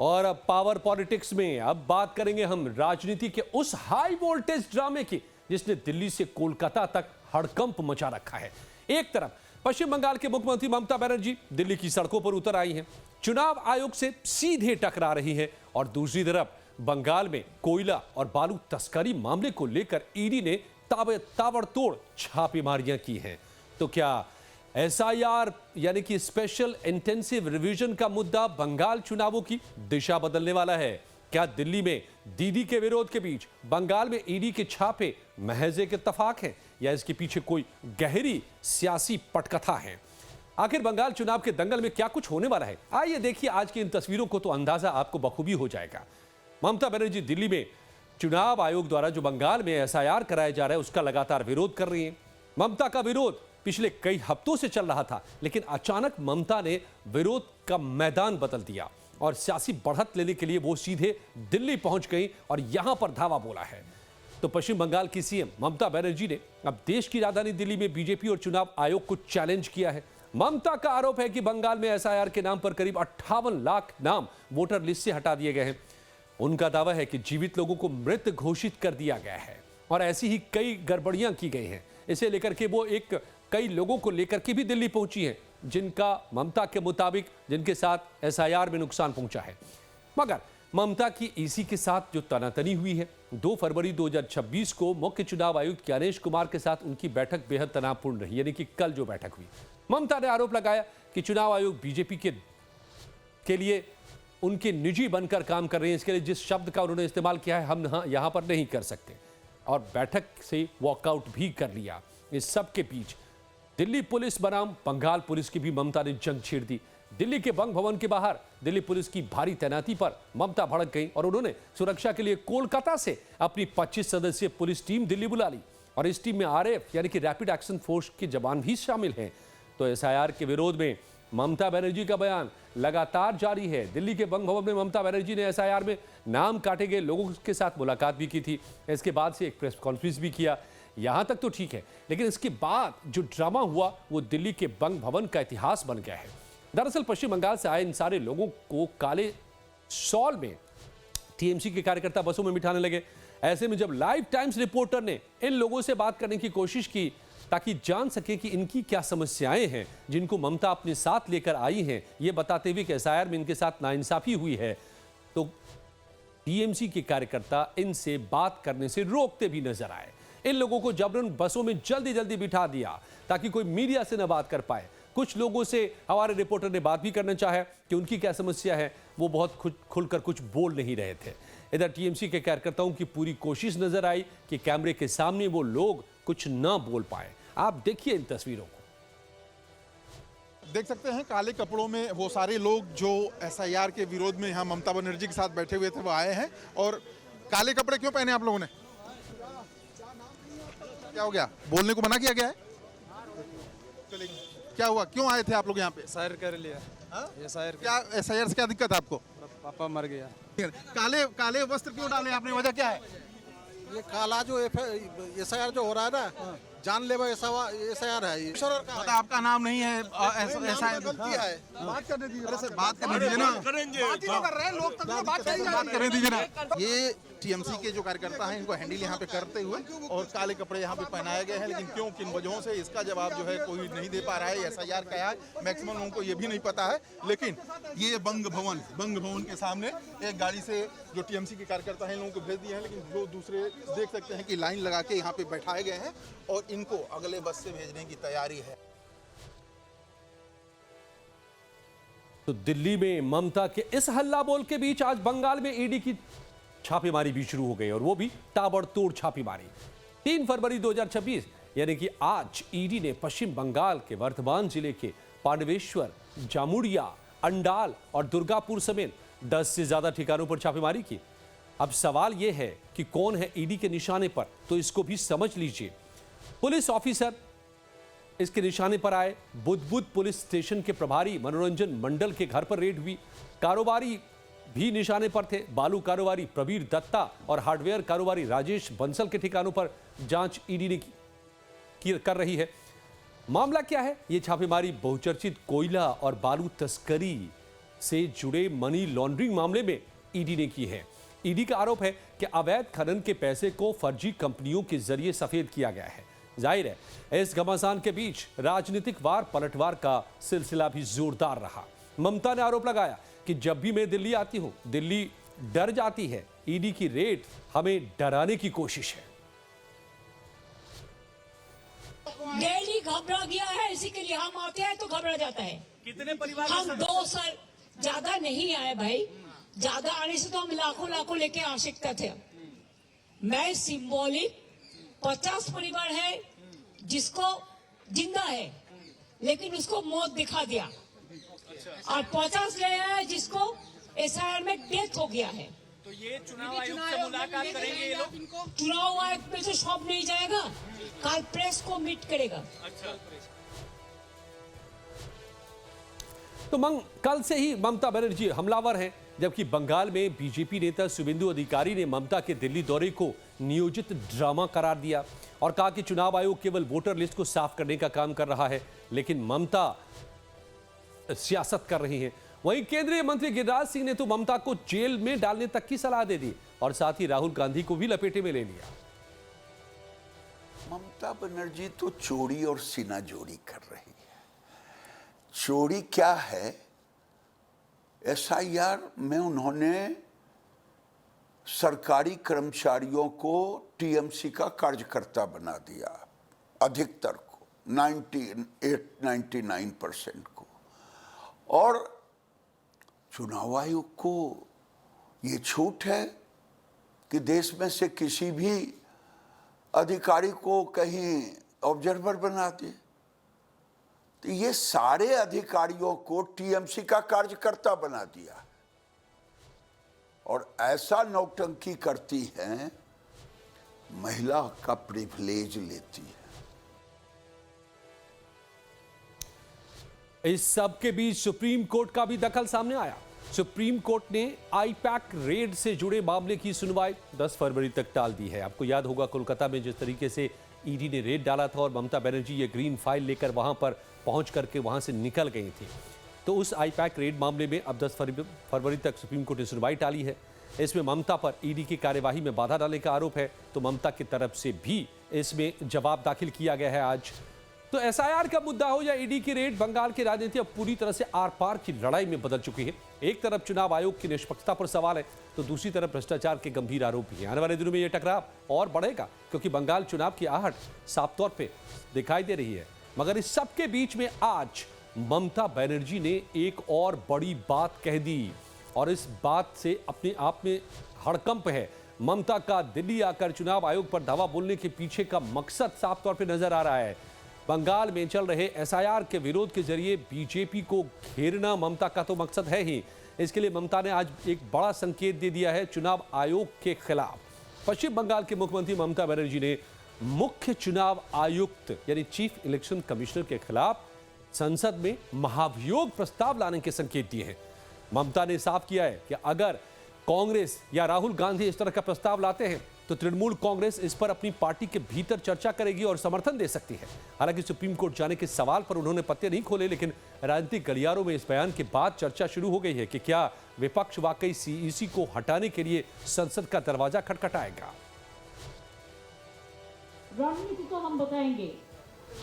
और अब power politics में अब बात करेंगे हम राजनीति के उस हाई वोल्टेज ड्रामे की जिसने दिल्ली से कोलकाता तक हड़कंप मचा रखा है। एक तरफ पश्चिम बंगाल के मुख्यमंत्री ममता बनर्जी दिल्ली की सड़कों पर उतर आई हैं, चुनाव आयोग से सीधे टकरा रही हैं और दूसरी तरफ बंगाल में कोयला और बालू तस्करी मामले को लेकर ईडी ने ताबड़तोड़ छापेमारियां की हैं। तो क्या एसआईआर यानी कि स्पेशल इंटेंसिव रिवीजन का मुद्दा बंगाल चुनावों की दिशा बदलने वाला है? क्या दिल्ली में दीदी के विरोध के बीच बंगाल में ईडी के छापे महज एक इत्तेफाक है या इसके पीछे कोई गहरी सियासी पटकथा है? आखिर बंगाल चुनाव के दंगल में क्या कुछ होने वाला है? आइए देखिए आज की इन तस्वीरों को तो अंदाजा आपको बखूबी हो जाएगा। ममता बनर्जी दिल्ली में चुनाव आयोग द्वारा जो बंगाल में एसआईआर कराया जा रहा है उसका लगातार विरोध कर रही है। ममता का विरोध पिछले कई हफ्तों से चल रहा था, लेकिन अचानक ममता ने विरोध का मैदान बदल दिया और सियासी बढ़त लेने के लिए वो सीधे दिल्ली पहुंच गई और यहां पर धावा बोला है। तो पश्चिम बंगाल की सीएम ममता बनर्जी ने अब देश की राजधानी दिल्ली में बीजेपी और चुनाव आयोग को चैलेंज किया है। ममता का आरोप है कि बंगाल में एसआईआर के नाम पर करीब 58 लाख नाम वोटर लिस्ट से हटा दिए गए हैं। उनका दावा है कि जीवित लोगों को मृत घोषित कर दिया गया है और ऐसी ही कई गड़बड़ियां की गई हैं। इसे लेकर के वो कई लोगों को लेकर के भी दिल्ली पहुंची हैं जिनका ममता के मुताबिक जिनके साथ एसआईआर में नुकसान पहुंचा है। मगर ममता की ईसी के साथ जो तनातनी हुई है, 2 फरवरी 2026 को मुख्य चुनाव आयुक्त ज्ञानेश कुमार के साथ उनकी बैठक बेहद तनावपूर्ण रही। यानी कि कल जो बैठक हुई, ममता ने आरोप लगाया कि चुनाव आयोग बीजेपी के लिए उनके निजी बनकर काम कर रहे हैं। इसके लिए जिस शब्द का उन्होंने इस्तेमाल किया है हम यहां पर नहीं कर सकते और बैठक से वॉकआउट भी कर लिया। इस सब के बीच दिल्ली पुलिस बनाम बंगाल पुलिस की भी ममता ने जंग छेड़ दी। दिल्ली के बंग भवन के बाहर दिल्ली पुलिस की भारी तैनाती पर ममता भड़क गई और उन्होंने सुरक्षा के लिए कोलकाता से अपनी 25 सदस्यीय पुलिस टीम दिल्ली बुला ली और इस टीम में आरएफ यानी कि रैपिड एक्शन फोर्स के जवान भी शामिल हैं। तो एसआईआर के विरोध में ममता बनर्जी का बयान लगातार जारी है। दिल्ली के बंग भवन में ममता बनर्जी ने एसआईआर में नाम काटे गए लोगों के साथ मुलाकात भी की थी। इसके बाद से एक प्रेस कॉन्फ्रेंस भी किया। यहां तक तो ठीक है, लेकिन इसके बाद जो ड्रामा हुआ वो दिल्ली के बंग भवन का इतिहास बन गया है। दरअसल पश्चिम बंगाल से आए इन सारे लोगों को काले शॉल में टीएमसी के कार्यकर्ता बसों में बिठाने लगे। ऐसे में जब लाइव टाइम्स रिपोर्टर ने इन लोगों से बात करने की कोशिश की ताकि जान सके कि इनकी क्या समस्याएं हैं जिनको ममता अपने साथ लेकर आई हैं, ये बताते हुए कि एसआईआर में इनके साथ नाइंसाफी हुई है, तो टीएमसी के कार्यकर्ता इनसे बात करने से रोकते भी नजर आए। इन लोगों को जबरन बसों में जल्दी जल्दी बिठा दिया ताकि कोई मीडिया से न बात कर पाए। कुछ लोगों से हमारे रिपोर्टर ने बात भी करना चाहा कि उनकी क्या समस्या है, वो बहुत खुलकर कुछ बोल नहीं रहे थे। इधर टीएमसी के कार्यकर्ताओं की पूरी कोशिश नजर आई कि कैमरे के सामने वो लोग कुछ ना बोल पाए। आप देखिए इन तस्वीरों को। देख सकते हैं काले कपड़ों में वो सारे लोग जो एसआईआर के विरोध में यहाँ ममता बनर्जी के साथ बैठे हुए थे वो आए हैं। और काले कपड़े क्यों पहने आप लोगों ने? क्या हो गया? बोलने को मना किया गया है? क्या हुआ? क्यों आए थे आप लोग यहाँ पे? एसआईआर कर लिया। एसआईआर क्या एसआईआर से क्या दिक्कत है आपको? पापा मर गया। काले वस्त्र क्यों डाले आपने? वजह क्या है? ये काला जो एसआईआर जो हो रहा है ना, जानलेवा एसआईआर है ये। मतलब आपका नाम नहीं है ऐसा गलती है। बात करने दीजिए। अरे सर बात करने दीजिए ना, बात करने दीजिए ना। ये टीएमसी के जो कार्यकर्ता हैं इनको हैंडल यहाँ पे करते हुए और काले कपड़े यहाँ पे पहनाए गए हैं, लेकिन क्यों, किन वजहों से, इसका जवाब जो है कोई नहीं दे पा रहा है। एसआईआर क्या है मैक्सिमम लोगों को ये भी नहीं पता है। लेकिन ये बंग भवन के सामने एक गाड़ी से जो टीएमसी के कार्यकर्ता हैं लोगों को भेज दिए हैं, लेकिन जो दूसरे देख सकते हैं कि लाइन लगा के यहाँ पे बैठाए गए हैं और इनको अगले बस से भेजने की तैयारी है। तो दिल्ली में ममता के इस हल्ला बोल के बीच आज बंगाल में ईडी की छापेमारी भी शुरू हो गई और वो भी ताबड़तोड़ छापेमारी। 3 फरवरी 2026 यानी कि आज ईडी ने पश्चिम बंगाल के वर्धमान जिले के पांडवेश्वर, जामुड़िया, अंडाल और दुर्गापुर समेत 10 से ज्यादा ठिकानों पर छापेमारी की। अब सवाल यह है कि कौन है ईडी के निशाने पर, तो इसको भी समझ लीजिए। पुलिस ऑफिसर इसके निशाने पर आए। बुधबुद पुलिस स्टेशन के प्रभारी मनोरंजन मंडल के घर पर रेड हुई। कारोबारी भी निशाने पर थे। बालू कारोबारी प्रवीर दत्ता और हार्डवेयर कारोबारी राजेश बंसल के ठिकानों पर जांच ईडी ने कर रही है। मामला क्या है? यह छापेमारी बहुचर्चित कोयला और बालू तस्करी से जुड़े मनी लॉन्ड्रिंग मामले में ईडी ने की है। ईडी का आरोप है कि अवैध खनन के पैसे को फर्जी कंपनियों के जरिए सफेद किया गया है। जाहिर है इस घमासान के बीच राजनीतिक वार पलटवार का सिलसिला भी जोरदार रहा। ममता ने आरोप लगाया कि जब भी मैं दिल्ली आती हूं, दिल्ली डर जाती है। ईडी की रेड हमें डराने की कोशिश है। दिल्ली घबरा गया है, इसी के लिए हम आते हैं तो घबरा जाता है। कितने परिवार हम 2 साल ज्यादा नहीं आए भाई, ज्यादा आने से तो हम लाखों लेके आ सकते थे। मैं सिंबॉलिक 50 परिवार है जिसको जिंदा है लेकिन उसको मौत दिखा दिया, और 50 गए हैं जिसको एसआईआर में डेथ हो गया है। तो ये चुनाव आयोग से मुलाकात करेंगे ये लोग? चुनाव आयोग पे तो शॉप नहीं जाएगा, कल प्रेस को मीट करेगा। अच्छा, तो कल से ही ममता बनर्जी हमलावर हैं, जबकि बंगाल में बीजेपी नेता शुभेंदु अधिकारी ने ममता के दिल्ली दौरे को नियोजित ड्रामा करार दिया और कहा कि चुनाव आयोग केवल वोटर लिस्ट को साफ करने का काम कर रहा है, लेकिन ममता सियासत कर रही हैं। वहीं केंद्रीय मंत्री गिरिराज सिंह ने तो ममता को जेल में डालने तक की सलाह दे दी और साथ ही राहुल गांधी को भी लपेटे में ले लिया। ममता बनर्जी तो चोरी और सीना जोड़ी कर रही है। चोरी क्या है? एसआईआर में उन्होंने सरकारी कर्मचारियों को टीएमसी का कार्यकर्ता बना दिया, अधिकतर को, 98-99% को। और चुनाव आयोग को ये छूट है कि देश में से किसी भी अधिकारी को कहीं ऑब्जर्वर बना दे। तो ये सारे अधिकारियों को टीएमसी का कार्यकर्ता बना दिया और ऐसा नौटंकी करती है, महिला का प्रिविलेज लेती है। इस सब के बीच सुप्रीम कोर्ट का भी दखल सामने आया। सुप्रीम कोर्ट ने आईपैक रेड से जुड़े मामले की सुनवाई 10 फरवरी तक टाल दी है। आपको याद होगा कोलकाता में जिस तरीके से ईडी ने रेड डाला था और ममता बनर्जी ये ग्रीन फाइल लेकर वहां पर पहुंच करके वहां से निकल गई थी। तो उस आईपैक रेड मामले में अब 10 फरवरी तक सुप्रीम कोर्ट ने सुनवाई टाली है। इसमें ममता पर ईडी की कार्यवाही में बाधा डालने का आरोप है, तो ममता की तरफ से भी इसमें जवाब दाखिल किया गया है आज। तो एसआईआर का मुद्दा हो या ईडी की रेड, बंगाल की राजनीति अब पूरी तरह से आर पार की लड़ाई में बदल चुकी है। एक तरफ चुनाव आयोग की निष्पक्षता पर सवाल है, तो दूसरी तरफ भ्रष्टाचार के गंभीर आरोप भी हैं। आने वाले दिनों में यह टकराव और बढ़ेगा, क्योंकि बंगाल चुनाव की आहट साफ तौर पर दिखाई दे रही है। मगर इस सबके बीच में आज ममता बनर्जी ने एक और बड़ी बात कह दी, और इस बात से अपने आप में हड़कंप है। ममता का दिल्ली आकर चुनाव आयोग पर धावा बोलने के पीछे का मकसद साफ तौर पर नजर आ रहा है। बंगाल में चल रहे एसआईआर के विरोध के जरिए बीजेपी को घेरना ममता का तो मकसद है ही। इसके लिए ममता ने आज एक बड़ा संकेत दे दिया है चुनाव आयोग के खिलाफ। पश्चिम बंगाल के मुख्यमंत्री ममता बनर्जी ने मुख्य चुनाव आयुक्त यानी चीफ इलेक्शन कमिश्नर के खिलाफ संसद में महाभियोग प्रस्ताव लाने के संकेत दिए हैं। ममता ने साफ किया है कि अगर कांग्रेस या राहुल गांधी इस तरह का प्रस्ताव लाते हैं तो तृणमूल कांग्रेस इस पर अपनी पार्टी के भीतर चर्चा करेगी और समर्थन दे सकती है। हालांकि सुप्रीम कोर्ट जाने के सवाल पर उन्होंने पत्ते नहीं खोले, लेकिन राजनीतिक गलियारों में इस बयान के बाद चर्चा शुरू हो गई है कि क्या विपक्ष वाकई सीईसी को हटाने के लिए संसद का दरवाजा खटखटाएगा। रणनीति तो हम बताएंगे,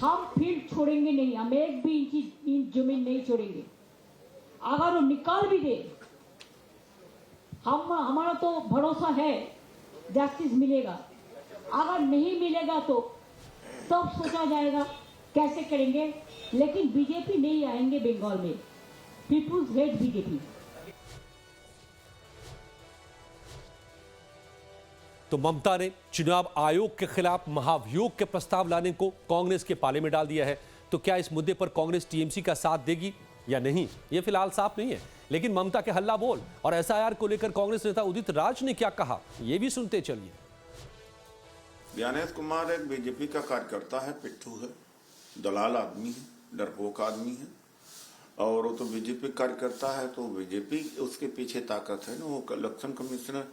हम फील्ड छोड़ेंगे नहीं, हम एक भी इंच जमीन नहीं छोड़ेंगे। अगर वो निकाल भी दे, हमारा तो भरोसा है जस्टिस मिलेगा। अगर नहीं मिलेगा तो तब सोचा जाएगा कैसे करेंगे, लेकिन बीजेपी नहीं आएंगे बंगाल में। Peoples hate BJP. तो ममता ने चुनाव आयोग के खिलाफ महाभियोग के प्रस्ताव लाने को कांग्रेस के पाले में डाल दिया है। तो क्या इस मुद्दे पर कांग्रेस टीएमसी का साथ देगी या नहीं, यह फिलहाल साफ नहीं है। लेकिन ममता के हल्ला बोल और एसआईआर को लेकर कांग्रेस नेता उदित राज ने क्या कहा, यह भी सुनते चलिए। ज्ञानेश कुमार एक बीजेपी का कार्यकर्ता है, पिट्ठू है, दलाल आदमी है, डरपोक आदमी है, और वो तो बीजेपी कार्यकर्ता है, तो बीजेपी उसके पीछे ताकत है ना। वो election commissioner,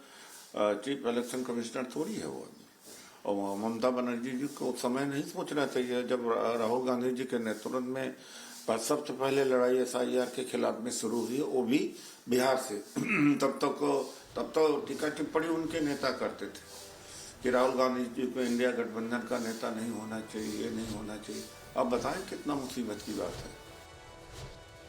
chief election commissioner थोड़ी है वो आदमी। और ममता बनर्जी जी को उस समय नहीं सोचना चाहिए जब राहुल गांधी जी के नेतृत्व में पर सबसे पहले लड़ाई SIR के खिलाफ में शुरू हुई, वो भी बिहार से। तब तक टीका टिप्पणी उनके नेता करते थे कि राहुल गांधी जी को इंडिया गठबंधन का नेता नहीं होना चाहिए, ये नहीं होना चाहिए। अब बताएं कितना मुसीबत की बात है।